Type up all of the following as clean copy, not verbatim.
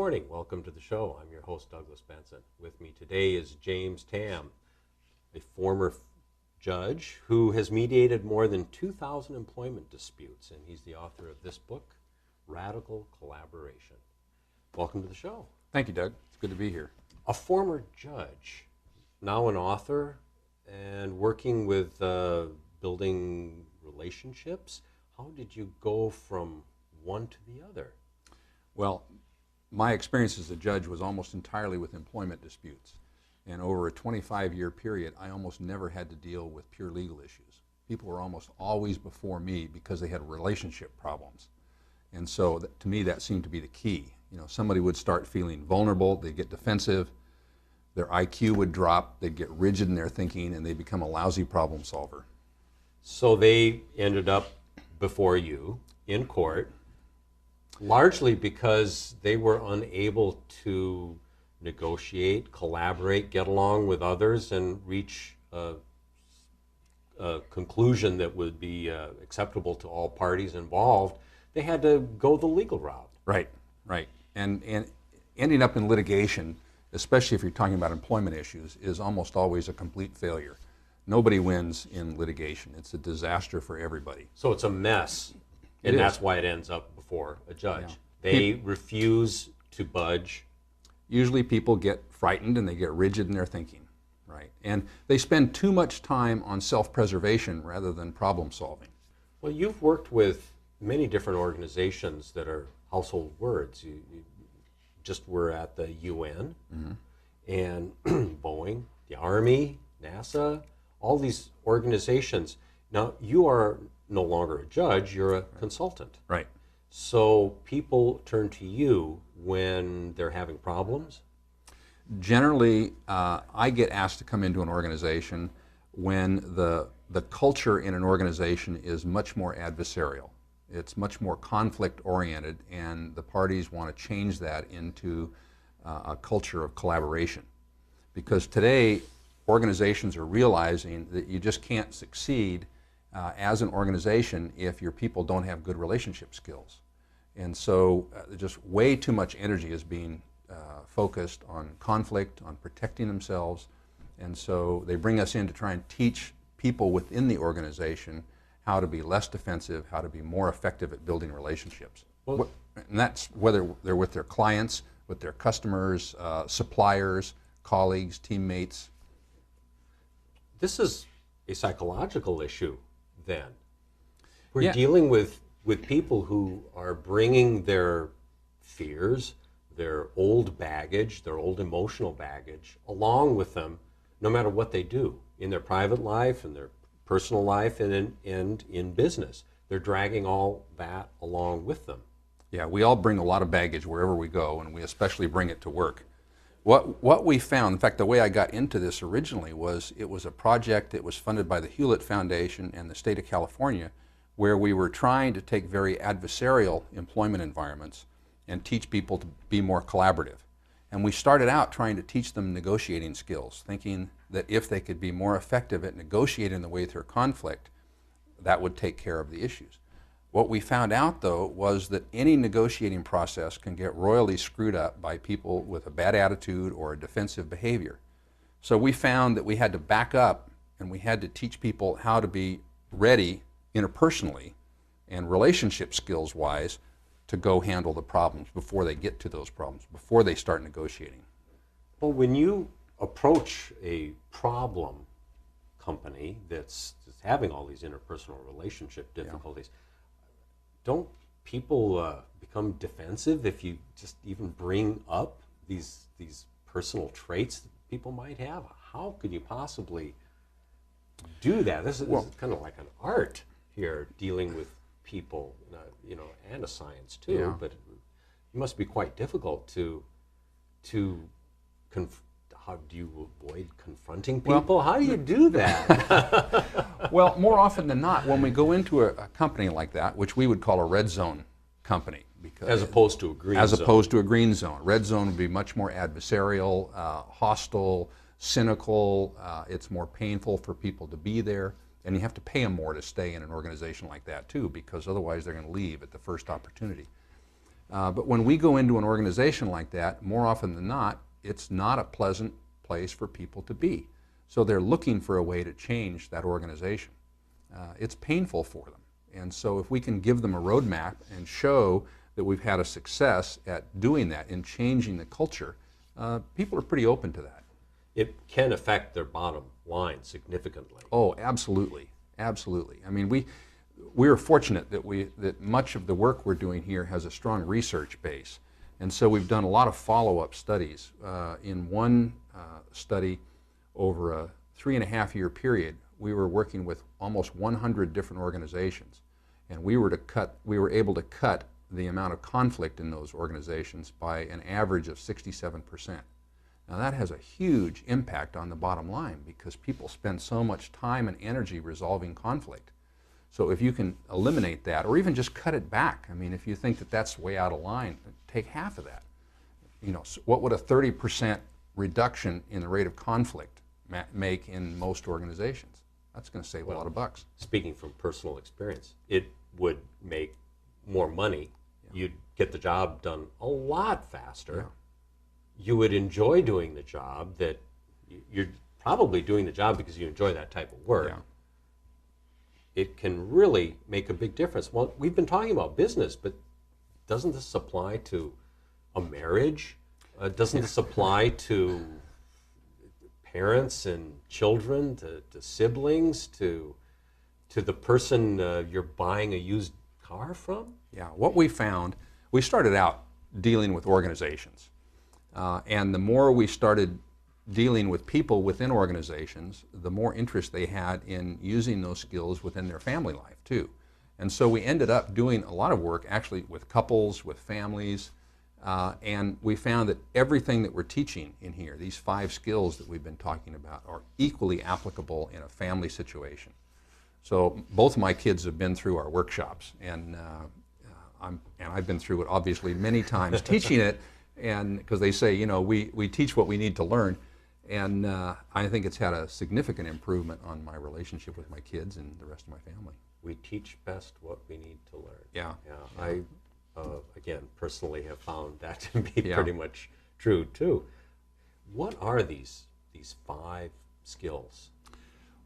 morning. Welcome to the show. I'm your host, Douglas Benson. With me today is James Tamm, a former judge who has mediated more than 2,000 employment disputes, and he's the author of this book, Radical Collaboration. Welcome to the show. Thank you, Doug. It's good to be here. A former judge, now an author, and working with building relationships. How did you go from one to the other? Well, my experience as a judge was almost entirely with employment disputes. And over a 25-year period, I almost never had to deal with pure legal issues. People were almost always before me because they had relationship problems. And so to me, that seemed to be the key. You know, somebody would start feeling vulnerable, they'd get defensive, their IQ would drop, they'd get rigid in their thinking, and they'd become a lousy problem solver. So they ended up before you in court, largely because they were unable to negotiate, collaborate, get along with others, and reach a conclusion that would be acceptable to all parties involved. They had to go the legal route. Right. And ending up in litigation, especially if you're talking about employment issues, is almost always a complete failure. Nobody wins in litigation. It's a disaster for everybody. So it's a mess, and that's why it ends up before a judge. Yeah. They refuse to budge. Usually people get frightened and they get rigid in their thinking, right? And they spend too much time on self-preservation rather than problem solving. Well, you've worked with many different organizations that are household words. You just were at the UN and Boeing, the Army, NASA, all these organizations. Now, you are no longer a judge, you're a consultant. Right. So people turn to you when they're having problems? Generally, I get asked to come into an organization when the culture in an organization is much more adversarial. It's much more conflict-oriented, and the parties want to change that into a culture of collaboration. Because today, organizations are realizing that you just can't succeed as an organization if your people don't have good relationship skills. And so just way too much energy is being focused on conflict, on protecting themselves. And so they bring us in to try and teach people within the organization how to be less defensive, how to be more effective at building relationships. Well, and that's whether they're with their clients, with their customers, suppliers, colleagues, teammates. this is a psychological issue then. We're dealing with people who are bringing their fears, their old baggage, their old emotional baggage along with them no matter what they do in their private life, in their personal life, and in business. They're dragging all that along with them. Yeah, we all bring a lot of baggage wherever we go, and we especially bring it to work. What we found, in fact, the way I got into this originally was it was a project that was funded by the Hewlett Foundation and the state of California, where we were trying to take very adversarial employment environments and teach people to be more collaborative. And we started out trying to teach them negotiating skills, thinking that if they could be more effective at negotiating the way through conflict, that would take care of the issues. What we found out, though, was that any negotiating process can get royally screwed up by people with a bad attitude or a defensive behavior. So we found that we had to back up and we had to teach people how to be ready interpersonally and relationship skills-wise to go handle the problems before they get to those problems, before they start negotiating. Well, when you approach a problem company that's having all these interpersonal relationship difficulties, don't people become defensive if you just even bring up these personal traits that people might have? How could you possibly do that? This is kind of like an art here, dealing with people, and a science too. Yeah. But it must be quite difficult to how do you avoid confronting people? How do you do that? Well, more often than not, when we go into a company like that, which we would call a red zone company, because as opposed to a green zone. As opposed to a green zone. Red zone would be much more adversarial, hostile, cynical. It's more painful for people to be there. And you have to pay them more to stay in an organization like that too, because otherwise they're going to leave at the first opportunity. But when we go into an organization like that, more often than not, it's not a pleasant place for people to be. So they're looking for a way to change that organization. It's painful for them. And so if we can give them a roadmap and show that we've had a success at doing that, in changing the culture, people are pretty open to that. It can affect their bottom line significantly. Oh, absolutely, absolutely. I mean, we're fortunate that much of the work we're doing here has a strong research base. And so we've done a lot of follow-up studies. In one study, over a 3.5-year period, we were working with almost 100 different organizations, and we were able to cut the amount of conflict in those organizations by an average of 67%. Now that has a huge impact on the bottom line because people spend so much time and energy resolving conflict. So if you can eliminate that, or even just cut it back, I mean, if you think that that's way out of line, take half of that. You know, so what would a 30% reduction in the rate of conflict make in most organizations? That's going to save a lot of bucks. Speaking from personal experience, it would make more money. Yeah. You'd get the job done a lot faster. Yeah. You would enjoy doing the job. That you're probably doing the job because you enjoy that type of work. Yeah. It can really make a big difference. Well, we've been talking about business, but doesn't this apply to a marriage? Doesn't this apply to parents and children, to siblings, to the person you're buying a used car from? Yeah, what we found, we started out dealing with organizations. And the more we started dealing with people within organizations, the more interest they had in using those skills within their family life too. And so we ended up doing a lot of work actually with couples, with families, and we found that everything that we're teaching in here, these 5 skills that we've been talking about, are equally applicable in a family situation. So both of my kids have been through our workshops, and I've been through it obviously many times teaching it, and because they say, you know, we teach what we need to learn, and I think it's had a significant improvement on my relationship with my kids and the rest of my family. We teach best what we need to learn. Yeah. Yeah. I again, personally have found that to be pretty much true too. What are these 5 skills?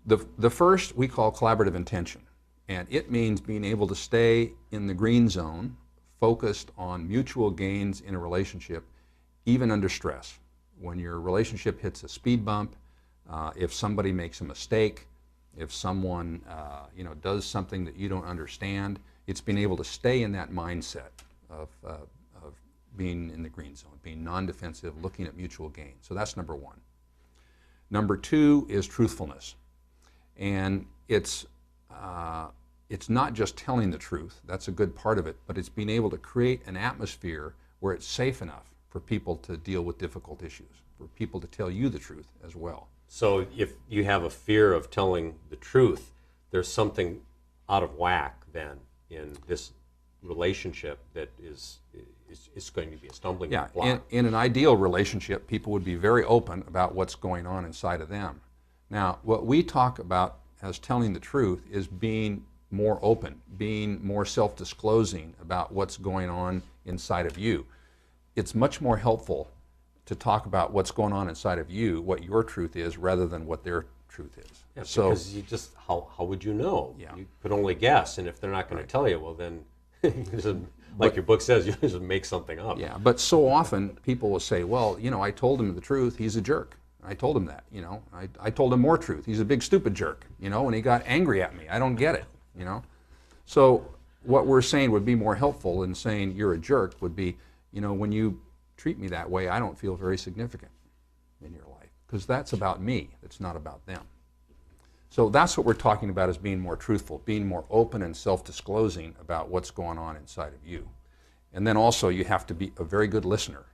The first we call collaborative intention, and it means being able to stay in the green zone, focused on mutual gains in a relationship, even under stress. When your relationship hits a speed bump, if somebody makes a mistake, if someone does something that you don't understand, it's being able to stay in that mindset of being in the green zone, being non-defensive, looking at mutual gain. So that's number 1. Number 2 is truthfulness. And it's not just telling the truth, that's a good part of it, but it's being able to create an atmosphere where it's safe enough for people to deal with difficult issues, for people to tell you the truth as well. So if you have a fear of telling the truth, there's something out of whack then in this relationship that is going to be a stumbling block. Yeah, in an ideal relationship, people would be very open about what's going on inside of them. Now, what we talk about as telling the truth is being more open, being more self-disclosing about what's going on inside of you. It's much more helpful to talk about what's going on inside of you, what your truth is, rather than what their truth is. Yeah, because you just, how would you know? Yeah. You could only guess, and if they're not going to tell you, well then, like your book says, you just make something up. Yeah, but so often people will say, well, you know, I told him the truth, he's a jerk. I told him that, you know. I told him more truth. He's a big stupid jerk, you know, and he got angry at me. I don't get it, you know. So what we're saying would be more helpful than saying you're a jerk would be, you know, when you treat me that way, I don't feel very significant in your life, because that's about me. It's not about them. So that's what we're talking about, as being more truthful, being more open and self-disclosing about what's going on inside of you. And then also you have to be a very good listener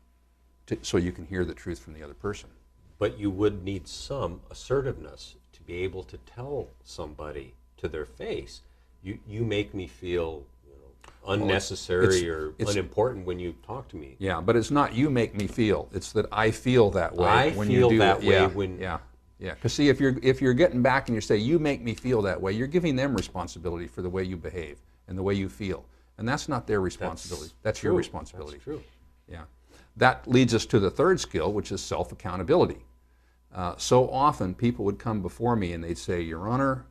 so you can hear the truth from the other person. But you would need some assertiveness to be able to tell somebody to their face, you make me feel unnecessary or unimportant when you talk to me. Yeah, but it's not you make me feel. It's that I feel that way I when feel you do that it. way Yeah, when... Yeah. Because see, if you're getting back and you say, you make me feel that way, you're giving them responsibility for the way you behave and the way you feel. And that's not their responsibility. That's your true. responsibility. That's true. Yeah. That leads us to the third skill, which is self-accountability. So often people would come before me and they'd say, Your Honor,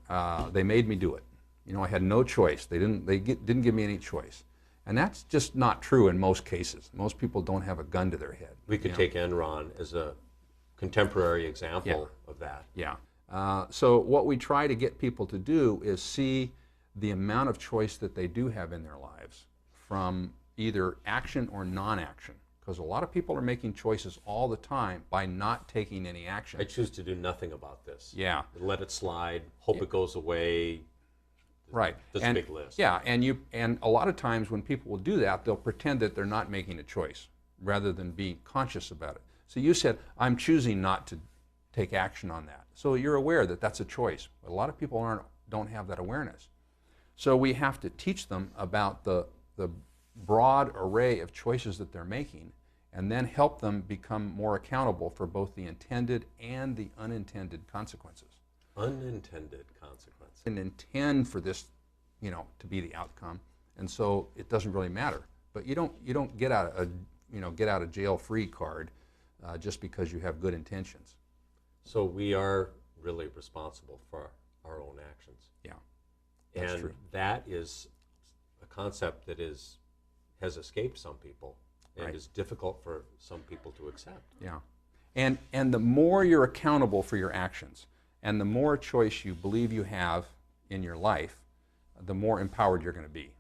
they made me do it. You know, I had no choice. They didn't give me any choice. And that's just not true in most cases. Most people don't have a gun to their head. We could take Enron as a contemporary example Yeah. of that. Yeah. So what we try to get people to do is see the amount of choice that they do have in their lives from either action or non-action. Because a lot of people are making choices all the time by not taking any action. I choose to do nothing about this. Yeah. Let it slide, hope it goes away. Right. That's a big list. Yeah, and a lot of times when people will do that, they'll pretend that they're not making a choice rather than being conscious about it. So you said, I'm choosing not to take action on that. So you're aware that that's a choice. But a lot of people don't have that awareness. So we have to teach them about the broad array of choices that they're making, and then help them become more accountable for both the intended and the unintended consequences. Unintended consequences. And intend for this, to be the outcome, and so it doesn't really matter. But you don't get out of jail free card just because you have good intentions. So we are really responsible for our own actions. Yeah, that's and true. That is a concept that has escaped some people and Right. is difficult for some people to accept. Yeah, and the more you're accountable for your actions, and the more choice you believe you have in your life, the more empowered you're going to be.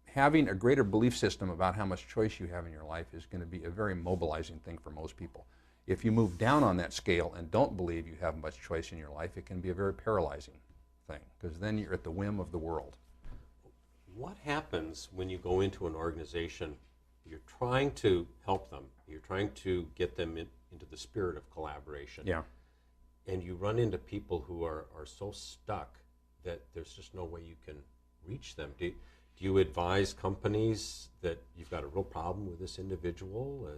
Having a greater belief system about how much choice you have in your life is going to be a very mobilizing thing for most people. If you move down on that scale and don't believe you have much choice in your life, it can be a very paralyzing thing, because then you're at the whim of the world. What happens when you go into an organization, you're trying to help them, you're trying to get them into the spirit of collaboration, Yeah. and you run into people who are so stuck that there's just no way you can reach them? Do you advise companies that you've got a real problem with this individual?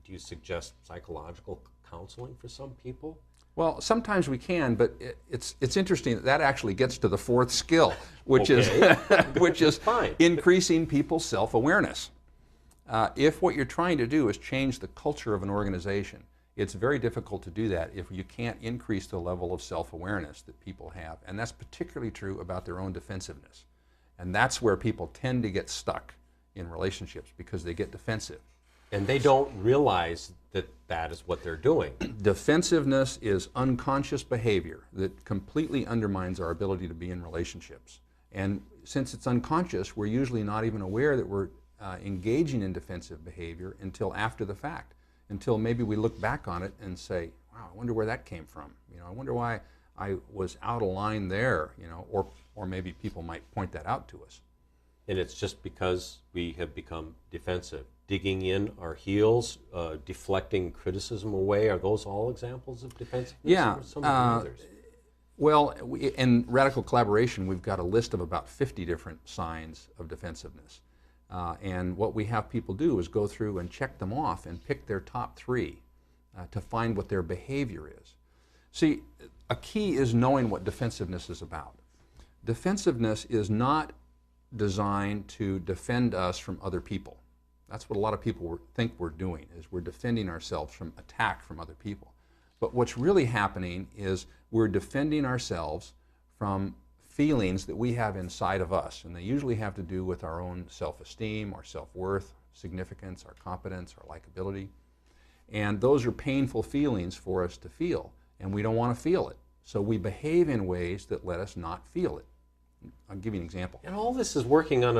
Do you suggest psychological counseling for some people? Well, sometimes we can, but it's interesting that actually gets to the fourth skill, which Okay. is Fine. increasing people's self-awareness. If what you're trying to do is change the culture of an organization, it's very difficult to do that if you can't increase the level of self-awareness that people have, and that's particularly true about their own defensiveness. And that's where people tend to get stuck in relationships, because they get defensive. And they don't realize that that is what they're doing. Defensiveness is unconscious behavior that completely undermines our ability to be in relationships. And since it's unconscious, we're usually not even aware that we're engaging in defensive behavior until after the fact, until maybe we look back on it and say, wow, I wonder where that came from. I wonder why I was out of line there, or maybe people might point that out to us. And it's just because we have become defensive, digging in our heels, deflecting criticism away. Are those all examples of defensiveness? Yeah. Or some of the others? Well, in radical collaboration, we've got a list of about 50 different signs of defensiveness. And what we have people do is go through and check them off and pick their top 3 to find what their behavior is. See, a key is knowing what defensiveness is about. Defensiveness is not designed to defend us from other people. That's what a lot of people think we're doing, is we're defending ourselves from attack from other people. But what's really happening is we're defending ourselves from feelings that we have inside of us, and they usually have to do with our own self-esteem, our self-worth, significance, our competence, our likability. And those are painful feelings for us to feel, and we don't want to feel it. So we behave in ways that let us not feel it. I'll give you an example. And all this is working on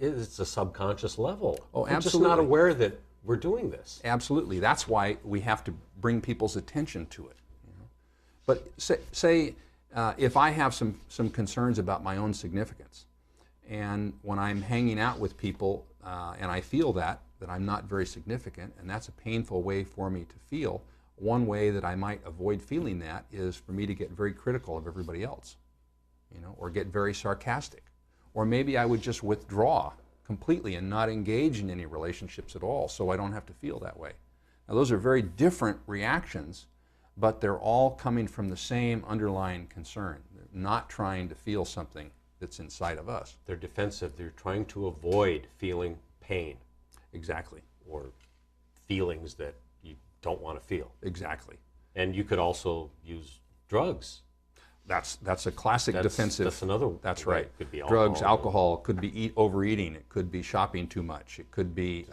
it's a subconscious level. Oh, We're just absolutely. not aware that we're doing this. Absolutely. That's why we have to bring people's attention to it. But say if I have some concerns about my own significance, and when I'm hanging out with people and I feel that I'm not very significant, and that's a painful way for me to feel, one way that I might avoid feeling that is for me to get very critical of everybody else, or get very sarcastic. Or maybe I would just withdraw completely and not engage in any relationships at all, so I don't have to feel that way. Now, those are very different reactions, but they're all coming from the same underlying concern. They're not trying to feel something that's inside of us. They're defensive. They're trying to avoid feeling pain Exactly. or feelings that you don't want to feel. Exactly. And you could also use drugs. That's a classic defensive. That's another. That's way. right. It could be Drugs, alcohol, could be overeating. It could be shopping too much. It could be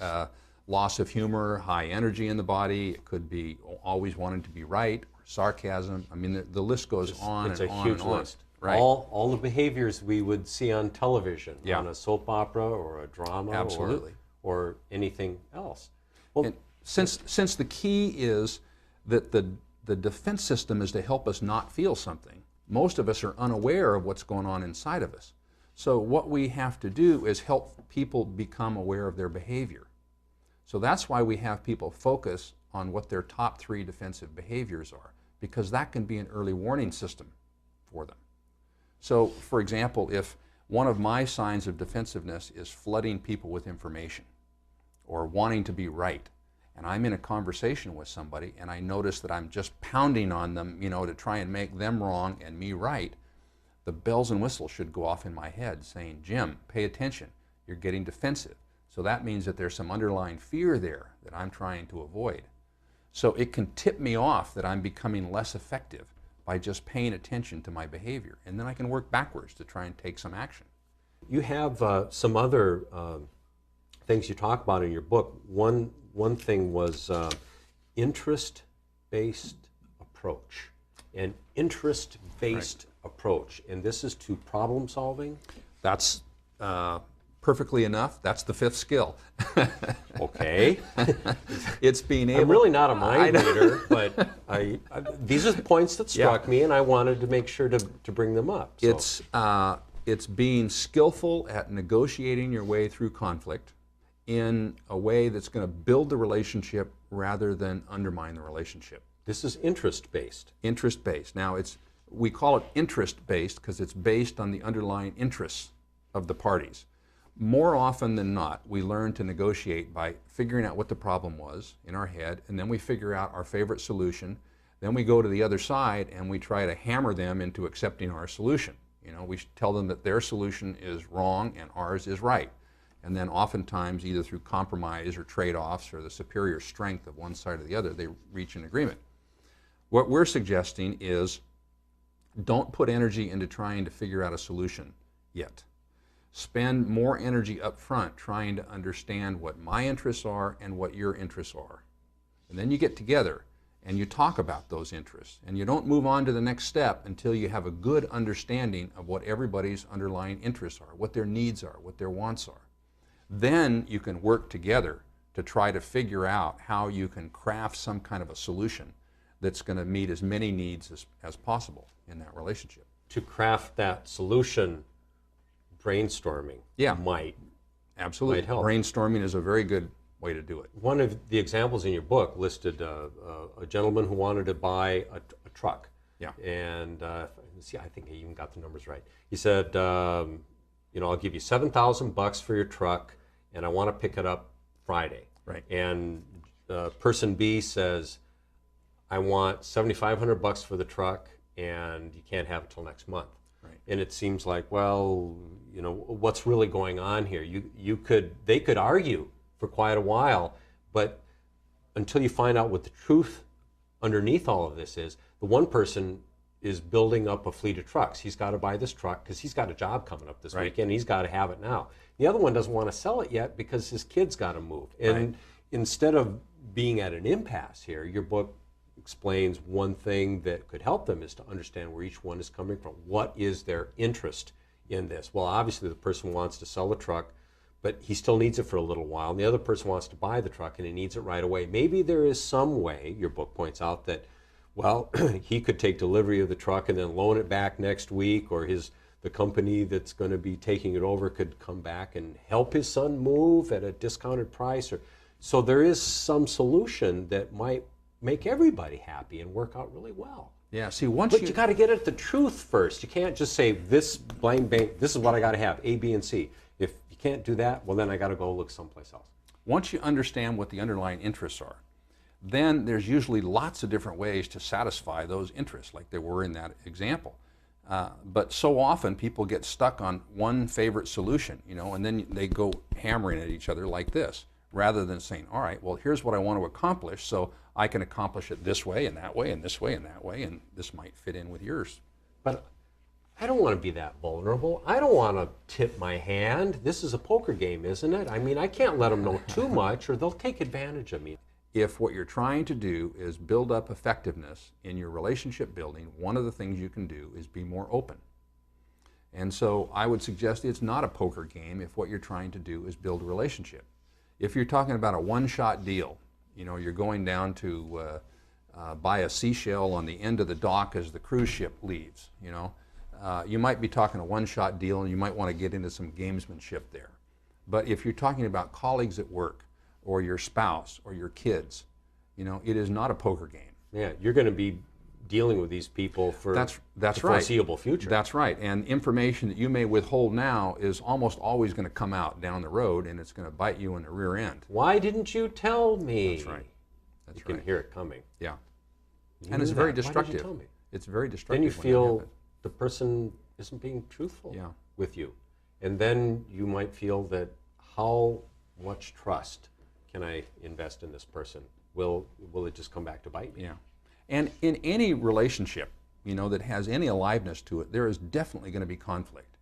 loss of humor, high energy in the body. It could be always wanting to be right, or sarcasm. I mean, the list goes on It's and a on huge and on. list. Right. All the behaviors we would see on television, Yeah. on a soap opera or a drama, Absolutely. or anything else. Well, And since the key is that the defense system is to help us not feel something, most of us are unaware of what's going on inside of us. So what we have to do is help people become aware of their behavior. So that's why we have people focus on what their top 3 defensive behaviors are, because that can be an early warning system for them. So, for example, if one of my signs of defensiveness is flooding people with information or wanting to be right, and I'm in a conversation with somebody and I notice that I'm just pounding on them, to try and make them wrong and me right, the bells and whistles should go off in my head saying, Jim, pay attention, you're getting defensive. So that means that there's some underlying fear there that I'm trying to avoid. So it can tip me off that I'm becoming less effective by just paying attention to my behavior. And then I can work backwards to try and take some action. you have some other things you talk about in your book. One thing was interest-based approach. An interest-based approach, and this is to problem solving. That's perfectly enough. That's the 5th skill. Okay. It's being able. I'm really not a mind reader, but these are the points that struck me, and I wanted to make sure to bring them up. So. It's being skillful at negotiating your way through conflict in a way that's going to build the relationship rather than undermine the relationship. This is interest-based. Interest-based. Now, we call it interest-based because it's based on the underlying interests of the parties. More often than not, we learn to negotiate by figuring out what the problem was in our head, and then we figure out our favorite solution. Then we go to the other side and we try to hammer them into accepting our solution. We tell them that their solution is wrong and ours is right. And then oftentimes, either through compromise or trade-offs or the superior strength of one side or the other, they reach an agreement. What we're suggesting is don't put energy into trying to figure out a solution yet. Spend more energy up front trying to understand what my interests are and what your interests are. And then you get together and you talk about those interests. And you don't move on to the next step until you have a good understanding of what everybody's underlying interests are, what their needs are, what their wants are. Then you can work together to try to figure out how you can craft some kind of a solution that's going to meet as many needs as possible in that relationship. To craft that solution, brainstorming might help. Brainstorming is a very good way to do it. One of the examples in your book listed a gentleman who wanted to buy a truck. Yeah. And see, I think I even got the numbers right. He said, I'll give you $7,000 for your truck, and I want to pick it up Friday. Right. And person B says, I want $7,500 for the truck, and you can't have it till next month. Right. And it seems like, well, what's really going on here? They could argue for quite a while, but until you find out what the truth underneath all of this is, the one person is building up a fleet of trucks. He's got to buy this truck because he's got a job coming up this weekend. He's got to have it now. The other one doesn't want to sell it yet because his kid's got to move. And instead of being at an impasse here, your book explains one thing that could help them is to understand where each one is coming from. What is their interest in this? Well, obviously the person wants to sell the truck, but he still needs it for a little while. And the other person wants to buy the truck and he needs it right away. Maybe there is some way, your book points out, that, well, he could take delivery of the truck and then loan it back next week, or the company that's going to be taking it over could come back and help his son move at a discounted price. So there is some solution that might make everybody happy and work out really well. Yeah, see, But you got to get at the truth first. You can't just say, this blind bank, this is what I got to have, A, B, and C. If you can't do that, well, then I got to go look someplace else. Once you understand what the underlying interests are, then there's usually lots of different ways to satisfy those interests, like there were in that example. But so often people get stuck on one favorite solution, and then they go hammering at each other like this, rather than saying, all right, well, here's what I want to accomplish, so I can accomplish it this way and that way and this way and that way, and this might fit in with yours. But I don't want to be that vulnerable. I don't want to tip my hand. This is a poker game, isn't it? I mean, I can't let them know too much or they'll take advantage of me. If what you're trying to do is build up effectiveness in your relationship building, one of the things you can do is be more open. And so I would suggest it's not a poker game if what you're trying to do is build a relationship. If you're talking about a one-shot deal, you're going down to buy a seashell on the end of the dock as the cruise ship leaves, you might be talking a one-shot deal and you might want to get into some gamesmanship there. But if you're talking about colleagues at work or your spouse or your kids, it is not a poker game. Yeah, you're going to be dealing with these people for that's the foreseeable future. That's right. And information that you may withhold now is almost always going to come out down the road, and it's going to bite you in the rear end. Why didn't you tell me? That's right. That's you can hear it coming. Yeah. You and it's knew very that. destructive. Why did you tell me? It's very destructive. Then you when that feel happens. the person isn't being truthful Yeah. with you. And then you might feel that how much trust can I invest in this person? Will it just come back to bite me? Yeah. And in any relationship, that has any aliveness to it, there is definitely going to be conflict.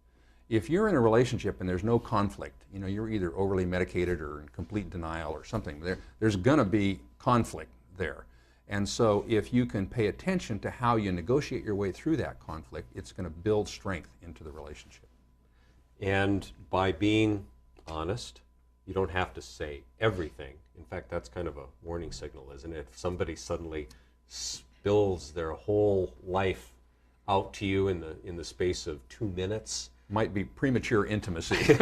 If you're in a relationship and there's no conflict, you're either overly medicated or in complete denial or something, there's going to be conflict there. And so if you can pay attention to how you negotiate your way through that conflict, it's going to build strength into the relationship. And by being honest, you don't have to say everything. In fact, that's kind of a warning signal, isn't it? If somebody suddenly spills their whole life out to you in the space of 2 minutes, Might be premature intimacy.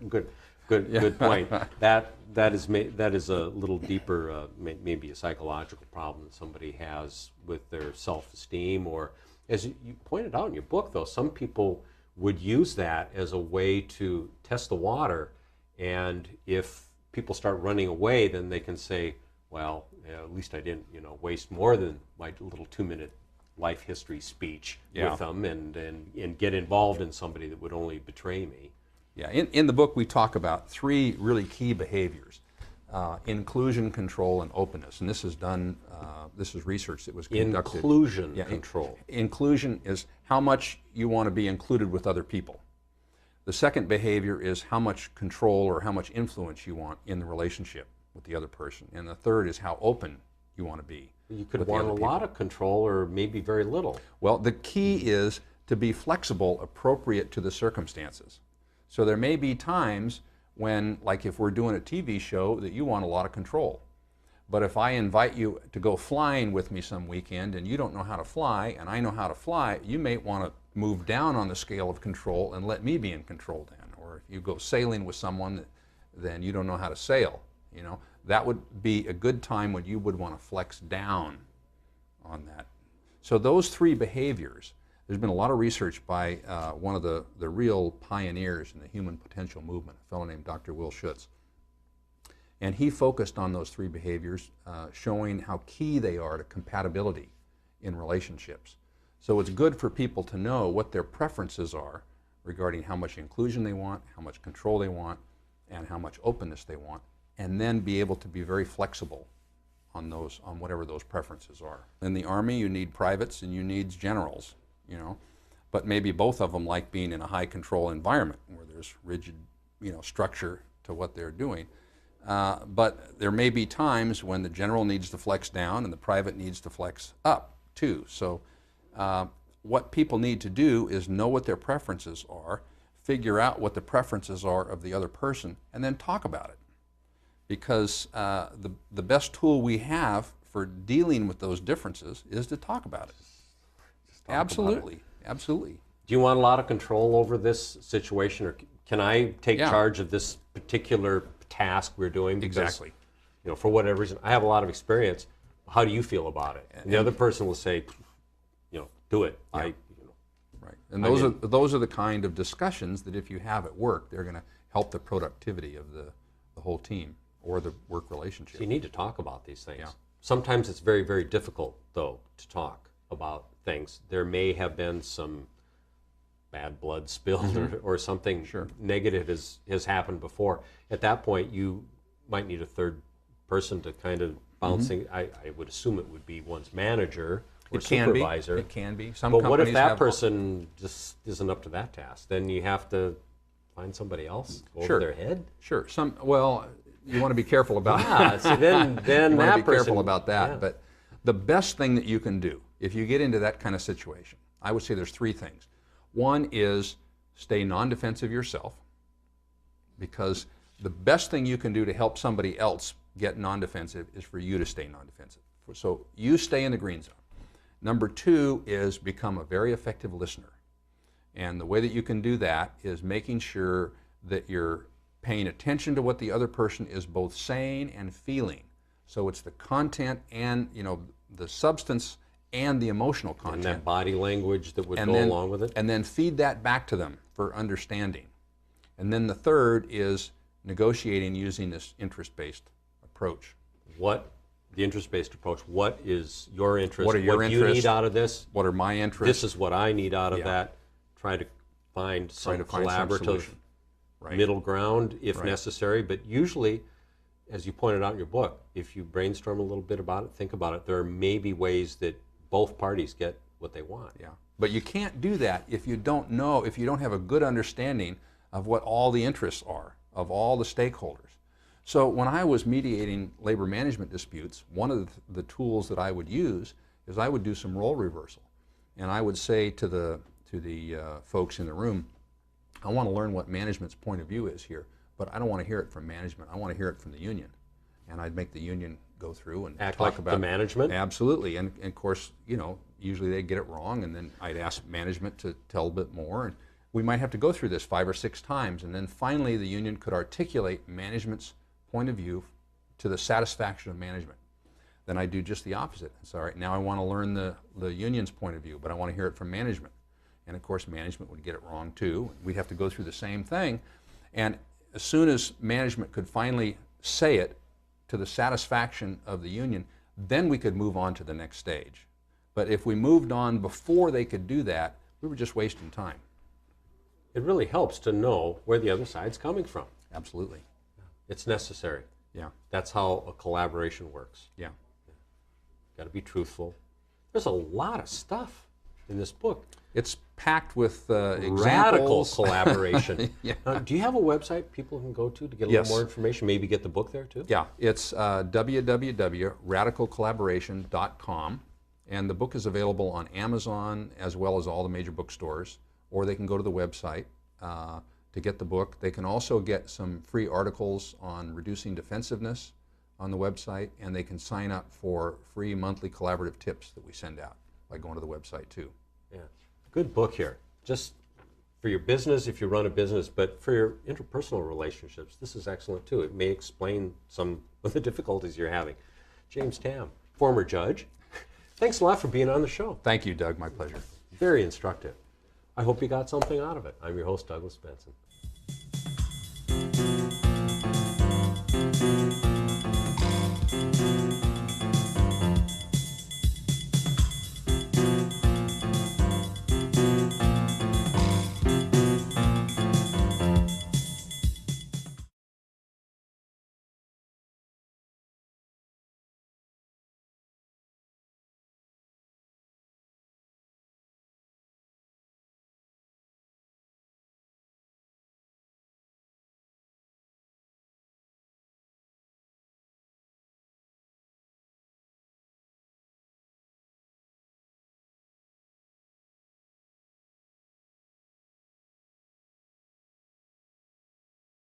Good point. That is a little deeper, maybe a psychological problem that somebody has with their self-esteem, or as you pointed out in your book, though, some people would use that as a way to test the water, and if people start running away, then they can say, well, at least I didn't, waste more than my little 2-minute life history speech with them, and get involved in somebody that would only betray me. Yeah, in the book we talk about 3 really key behaviors: inclusion, control, and openness. And this is done. This is research that was conducted. Inclusion control. Inclusion is how much you want to be included with other people. The second behavior is how much control or how much influence you want in the relationship with the other person. And the third is how open you want to be. You could want a lot of control or maybe very little. Well, the key is to be flexible, appropriate to the circumstances. So there may be times when, like if we're doing a TV show, that you want a lot of control. But if I invite you to go flying with me some weekend and you don't know how to fly and I know how to fly, you may want to move down on the scale of control and let me be in control then. Or if you go sailing with someone, then you don't know how to sail. That would be a good time when you would want to flex down on that. So those 3 behaviors, there's been a lot of research by one of the real pioneers in the human potential movement, a fellow named Dr. Will Schutz. And he focused on those 3 behaviors, showing how key they are to compatibility in relationships. So it's good for people to know what their preferences are regarding how much inclusion they want, how much control they want, and how much openness they want, and then be able to be very flexible on whatever those preferences are. In the Army, you need privates and you need generals, but maybe both of them like being in a high control environment where there's rigid, structure to what they're doing. But there may be times when the general needs to flex down and the private needs to flex up too. So what people need to do is know what their preferences are, figure out what the preferences are of the other person, and then talk about it. Because the best tool we have for dealing with those differences is to talk about it. Absolutely. Absolutely. Do you want a lot of control over this situation, or can I take charge of this particular task we're doing? Because, exactly. For whatever reason, I have a lot of experience. How do you feel about it? And the other person will say, do it. Yeah. Right. And those are the kind of discussions that if you have at work, they're going to help the productivity of the whole team or the work relationship. So you need to talk about these things. Yeah. Sometimes it's very, very difficult, though, to talk about things. There may have been some bad blood spilled or something negative has happened before. At that point, you might need a third person to kind of bounce things. I would assume it would be one's manager or supervisor. It can be. Some but what if companies that have- person just isn't up to that task? Then you have to find somebody else over their head? Sure. Well, you want to be careful about See, then you want that to be person, careful about that. yeah. But the best thing that you can do if you get into that kind of situation, I would say there's three things. One is stay non-defensive yourself, because the best thing you can do to help somebody else get non-defensive is for you to stay non-defensive. So you stay in the green zone. Number two is become a very effective listener. And the way that you can do that is making sure that you're paying attention to what the other person is both saying and feeling. So it's the content and, the substance and the emotional content. And that body language that would go along with it. And then feed that back to them for understanding. And then the third is negotiating using this interest-based approach. The interest-based approach, what is your interest? What are your what do you interests? need out of this? What are my interests? This is what I need out of that. Try to find some collaborative solution. middle ground if Right. necessary. But usually, as you pointed out in your book, if you brainstorm a little bit about it, think about it, there may be ways that both parties get what they want. Yeah, but you can't do that if you don't know, if you don't have a good understanding of what all the interests are, of all the stakeholders. So when I was mediating labor management disputes, one of the tools that I would use is I would do some role reversal. And I would say to the folks in the room, I want to learn what management's point of view is here, but I don't want to hear it from management. I want to hear it from the union. And I'd make the union go through and Act talk like about the management? Absolutely. And of course, usually they get it wrong, and then I'd ask management to tell a bit more. And we might have to go through this 5 or 6 times, and then finally the union could articulate management's point of view to the satisfaction of management. Then I do just the opposite. It's all right, now I want to learn the union's point of view, but I want to hear it from management. And of course management would get it wrong too. We'd have to go through the same thing. And as soon as management could finally say it to the satisfaction of the union, then we could move on to the next stage. But if we moved on before they could do that, we were just wasting time. It really helps to know where the other side's coming from. Absolutely. It's necessary. Yeah. That's how a collaboration works. Yeah. Got to be truthful. There's a lot of stuff in this book. It's packed with examples. Radical collaboration. Yeah. Do you have a website people can go to get a Yes. little more information? Maybe get the book there too? Yeah, it's www.radicalcollaboration.com, and the book is available on Amazon as well as all the major bookstores, or they can go to the website to get the book. They can also get some free articles on reducing defensiveness on the website, and they can sign up for free monthly collaborative tips that we send out by going to the website too. Yeah. Good book here. Just for your business, if you run a business, but for your interpersonal relationships, this is excellent too. It may explain some of the difficulties you're having. James Tamm, former judge, thanks a lot for being on the show. Thank you, Doug. My pleasure. Very instructive. I hope you got something out of it. I'm your host, Douglas Benson.